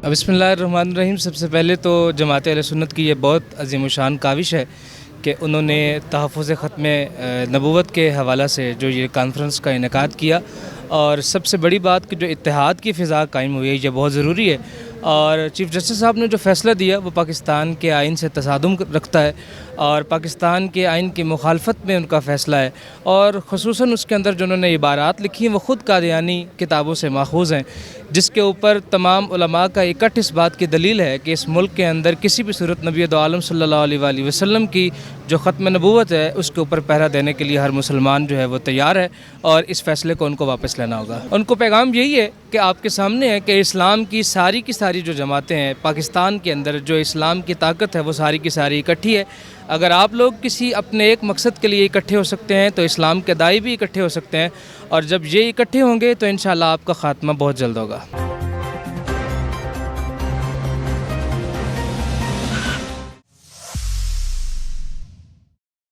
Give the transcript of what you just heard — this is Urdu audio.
بسم اللہ الرحمن الرحیم۔ سب سے پہلے تو جماعت اہل سنت کی یہ بہت عظیم الشان کاوش ہے کہ انہوں نے تحفظ ختم نبوت کے حوالہ سے جو یہ کانفرنس کا انعقاد کیا، اور سب سے بڑی بات کہ جو اتحاد کی فضا قائم ہوئی ہے یہ بہت ضروری ہے، اور چیف جسٹس صاحب نے جو فیصلہ دیا وہ پاکستان کے آئین سے تصادم رکھتا ہے اور پاکستان کے آئین کی مخالفت میں ان کا فیصلہ ہے، اور خصوصاً اس کے اندر جو انہوں نے عبارات لکھی ہیں وہ خود قادیانی کتابوں سے ماخوذ ہیں، جس کے اوپر تمام علماء کا اکٹھ اس بات کی دلیل ہے کہ اس ملک کے اندر کسی بھی صورت نبی دو عالم صلی اللہ علیہ وآلہ وسلم کی جو ختم نبوت ہے اس کے اوپر پہرا دینے کے لیے ہر مسلمان جو ہے وہ تیار ہے، اور اس فیصلے کو ان کو واپس لینا ہوگا۔ ان کو پیغام یہی ہے کہ آپ کے سامنے ہے کہ اسلام کی ساری جو جماعتیں ہیں پاکستان کے اندر، جو اسلام کی طاقت ہے وہ ساری کی ساری اکٹھی ہے۔ اگر آپ لوگ کسی اپنے ایک مقصد کے لیے اکٹھے ہو سکتے ہیں تو اسلام کے داعی بھی اکٹھے ہو سکتے ہیں، اور جب یہ اکٹھے ہوں گے تو انشاءاللہ آپ کا خاتمہ بہت جلد ہوگا۔